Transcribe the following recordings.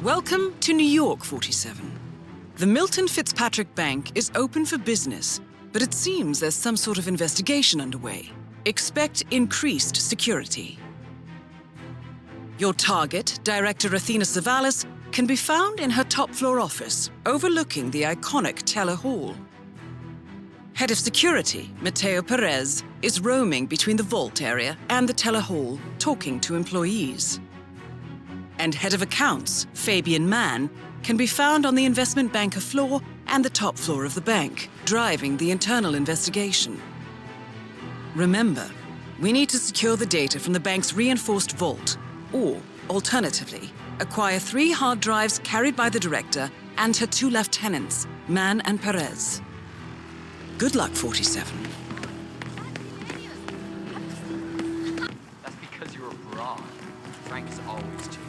Welcome to New York, 47. The Milton Fitzpatrick Bank is open for business, but it seems there's some sort of investigation underway. Expect increased security. Your target, Director Athena Savalas, can be found in her top-floor office, overlooking the iconic Teller Hall. Head of Security, Mateo Perez, is roaming between the vault area and the Teller Hall, talking to employees. And Head of Accounts, Fabian Mann, can be found on the investment banker floor and the top floor of the bank, driving the internal investigation. Remember, we need to secure the data from the bank's reinforced vault, or, alternatively, acquire 3 hard drives carried by the director and her 2 lieutenants, Mann and Perez. Good luck, 47. That's because you're a broad. Frank is always choosing.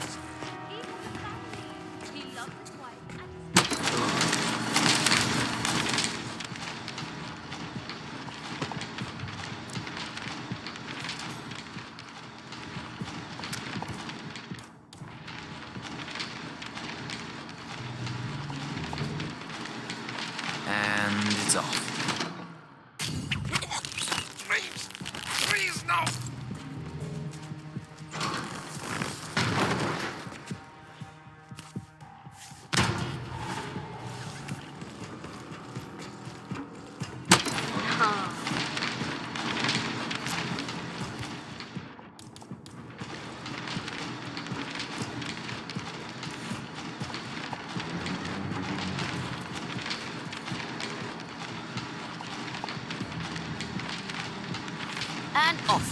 And it's off. Please, no! And off.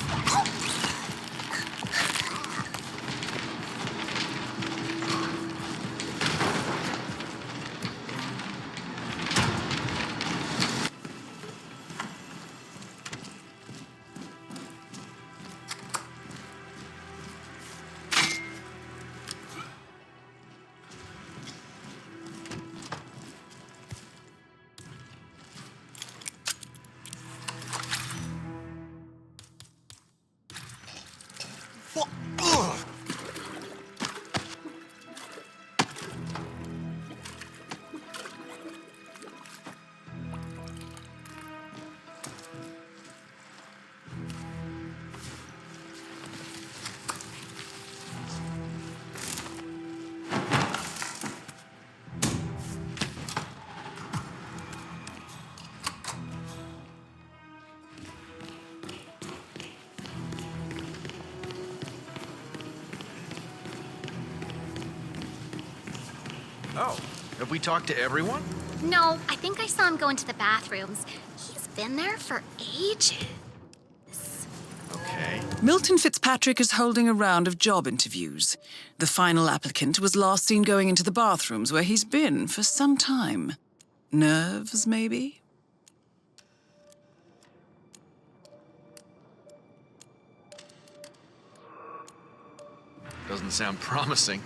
Oh, have we talked to everyone? No, I think I saw him go into the bathrooms. He's been there for ages. Okay. Milton Fitzpatrick is holding a round of job interviews. The final applicant was last seen going into the bathrooms where he's been for some time. Nerves, maybe? Doesn't sound promising.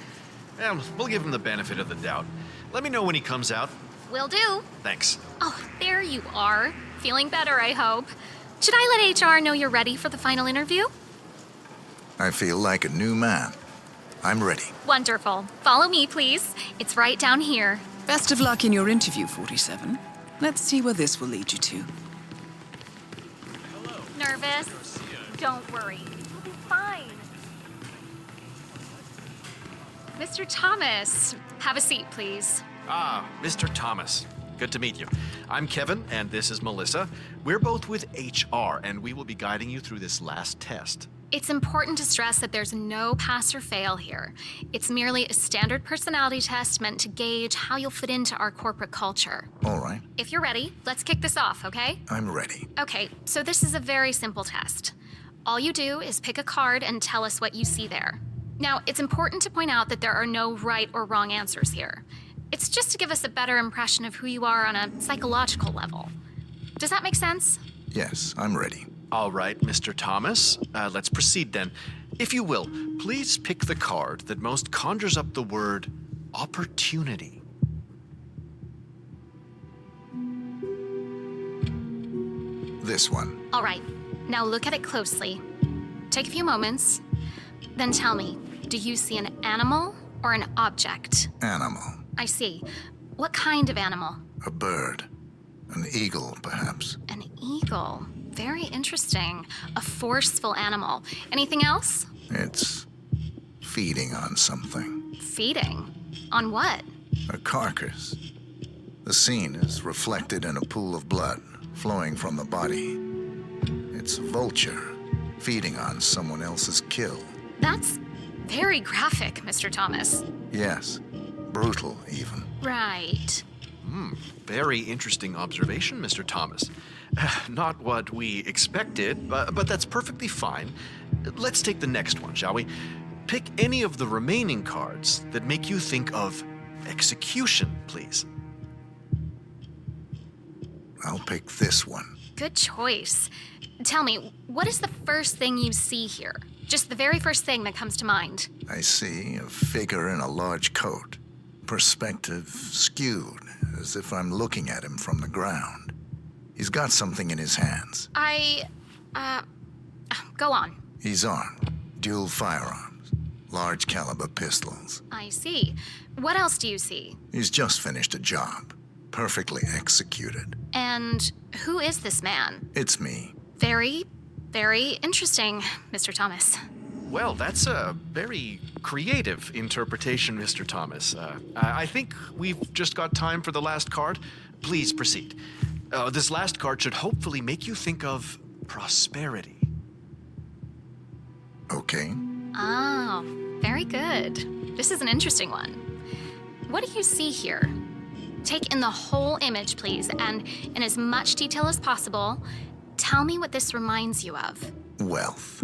Well, we'll give him the benefit of the doubt. Let me know when he comes out. Will do. Thanks. Oh, there you are. Feeling better, I hope. Should I let HR know you're ready for the final interview? I feel like a new man. I'm ready. Wonderful. Follow me, please. It's right down here. Best of luck in your interview, 47. Let's see where this will lead you to. Nervous? Don't worry. You'll be fine. Mr. Thomas, have a seat, please. Ah, Mr. Thomas. Good to meet you. I'm Kevin, and this is Melissa. We're both with HR, and we will be guiding you through this last test. It's important to stress that there's no pass or fail here. It's merely a standard personality test meant to gauge how you'll fit into our corporate culture. All right, If you're ready, let's kick this off, okay? I'm ready. Okay, so this is a very simple test. All you do is pick a card and tell us what you see there. Now, it's important to point out that there are no right or wrong answers here. It's just to give us a better impression of who you are on a psychological level. Does that make sense? Yes, I'm ready. All right, Mr. Thomas. Let's proceed then. If you will, please pick the card that most conjures up the word opportunity. This one. All right, now look at it closely. Take a few moments, then tell me, do you see an animal or an object? Animal. I see. What kind of animal? A bird. An eagle, perhaps. An eagle. Very interesting. A forceful animal. Anything else? It's feeding on something. Feeding? On what? A carcass. The scene is reflected in a pool of blood flowing from the body. It's a vulture feeding on someone else's kill. That's very graphic, Mr. Thomas. Yes, brutal even. Right. Very interesting observation, Mr. Thomas. Not what we expected, but that's perfectly fine. Let's take the next one, shall we? Pick any of the remaining cards that make you think of execution, please. I'll pick this one. Good choice. Tell me, what is the first thing you see here? Just the very first thing that comes to mind. I see a figure in a large coat. Perspective skewed, as if I'm looking at him from the ground. He's got something in his hands. Go on. He's armed. Dual firearms. Large caliber pistols. I see. What else do you see? He's just finished a job. Perfectly executed. And who is this man? It's me. Very, very interesting, Mr. Thomas. Well, that's a very creative interpretation, Mr. Thomas. I think we've just got time for the last card. Please proceed. This last card should hopefully make you think of prosperity. Okay. Oh, very good. This is an interesting one. What do you see here? Take in the whole image, please, and in as much detail as possible, tell me what this reminds you of. Wealth.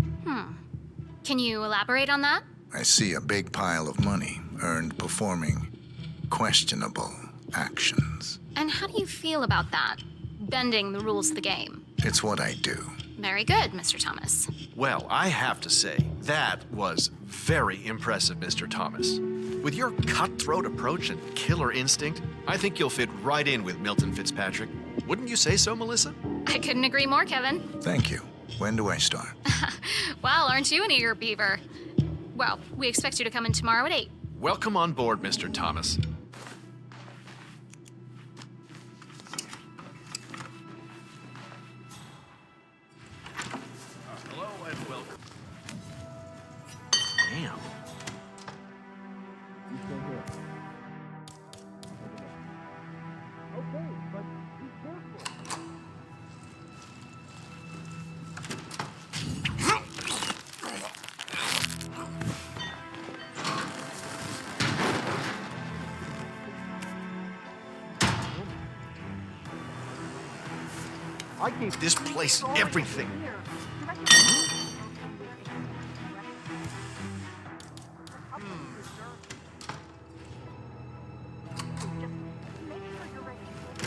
Can you elaborate on that? I see a big pile of money earned performing questionable actions. And how do you feel about that? Bending the rules of the game. It's what I do. Very good, Mr. Thomas. Well, I have to say, that was very impressive, Mr. Thomas. With your cutthroat approach and killer instinct, I think you'll fit right in with Milton Fitzpatrick. Wouldn't you say so, Melissa? I couldn't agree more, Kevin. Thank you. When do I start? Well, aren't you an eager beaver? Well, we expect you to come in tomorrow at 8. Welcome on board, Mr. Thomas. Hello and welcome. Damn. I gave this place everything.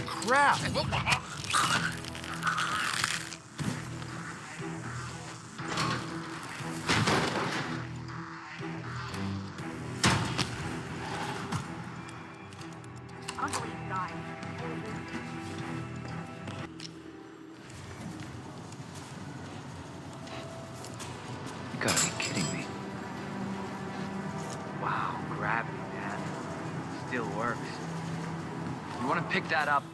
Crap! You gotta be kidding me. Wow, gravity, man. Still works. You wanna pick that up?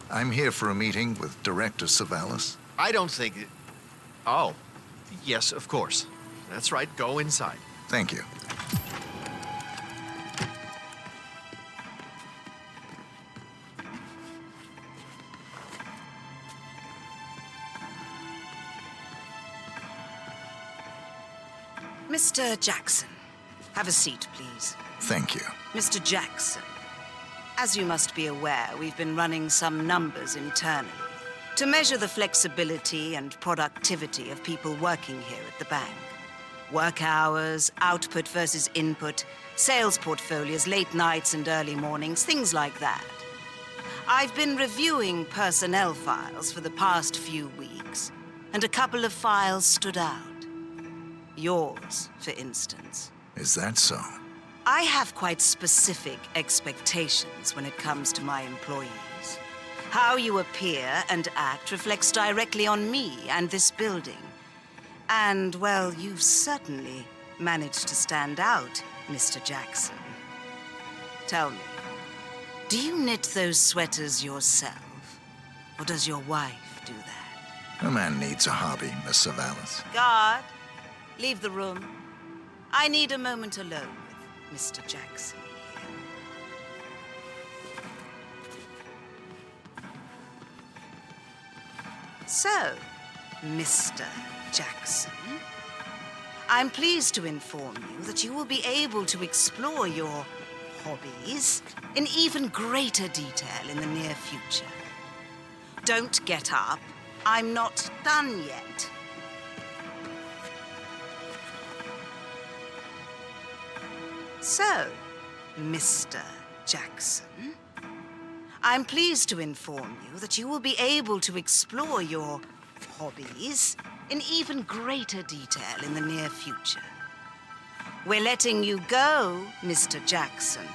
I'm here for a meeting with Director Savalas. I don't think it... Oh, yes, of course. That's right, go inside. Thank you. Mr. Jackson, have a seat, please. Thank you. Mr. Jackson, as you must be aware, we've been running some numbers internally to measure the flexibility and productivity of people working here at the bank. Work hours, output versus input, sales portfolios, late nights and early mornings, things like that. I've been reviewing personnel files for the past few weeks, and a couple of files stood out. Yours, for instance. Is that so? I have quite specific expectations when it comes to my employees. How you appear and act reflects directly on me and this building. And, well, you've certainly managed to stand out, Mr. Jackson. Tell me, do you knit those sweaters yourself? Or does your wife do that? A man needs a hobby, Miss Savalas. Guard, leave the room. I need a moment alone with Mr. Jackson here. So, Mr. Jackson, I'm pleased to inform you that you will be able to explore your hobbies in even greater detail in the near future. Don't get up. I'm not done yet. So, Mr. Jackson, I'm pleased to inform you that you will be able to explore your hobbies in even greater detail in the near future. We're letting you go, Mr. Jackson.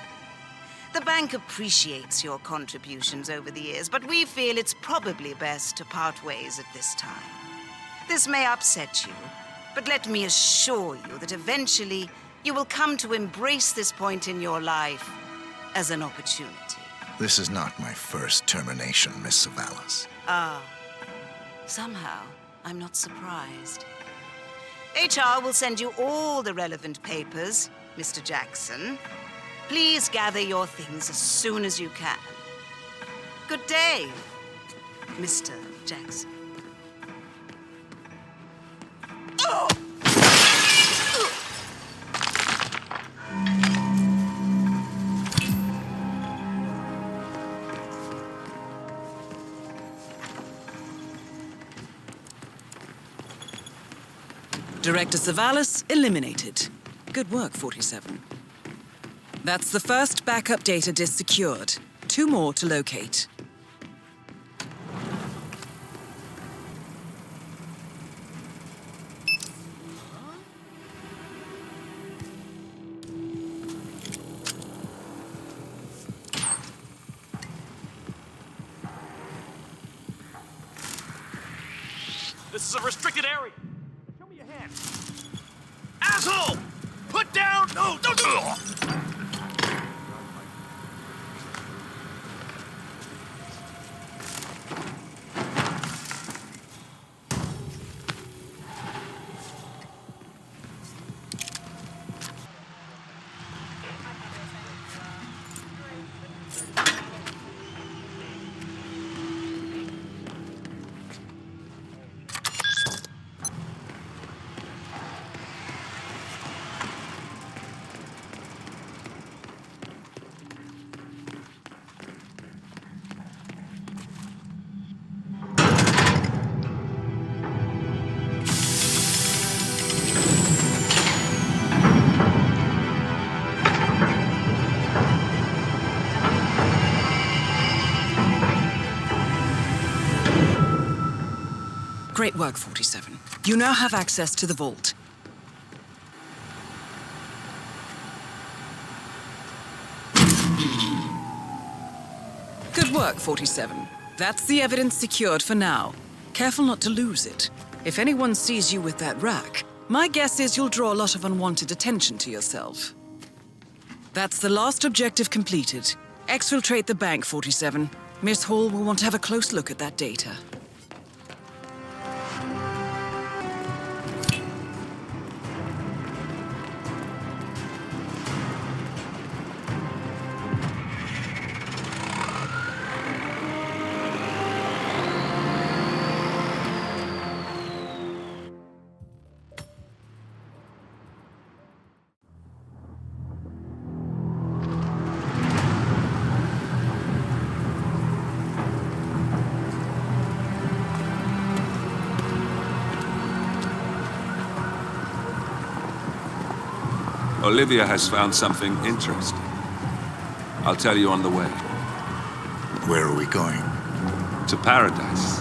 The bank appreciates your contributions over the years, but we feel it's probably best to part ways at this time. This may upset you, but let me assure you that eventually you will come to embrace this point in your life as an opportunity. This is not my first termination, Miss Savalas. Ah, somehow I'm not surprised. HR will send you all the relevant papers, Mr. Jackson. Please gather your things as soon as you can. Good day, Mr. Jackson. Director Savalas eliminated. Good work, 47. That's the first backup data disk secured. 2 more to locate. This is a restricted area. Show me your hand. Asshole! Put down! No, don't do it! Great work, 47. You now have access to the vault. Good work, 47. That's the evidence secured for now. Careful not to lose it. If anyone sees you with that rack, my guess is you'll draw a lot of unwanted attention to yourself. That's the last objective completed. Exfiltrate the bank, 47. Miss Hall will want to have a close look at that data. Olivia has found something interesting. I'll tell you on the way. Where are we going? To paradise.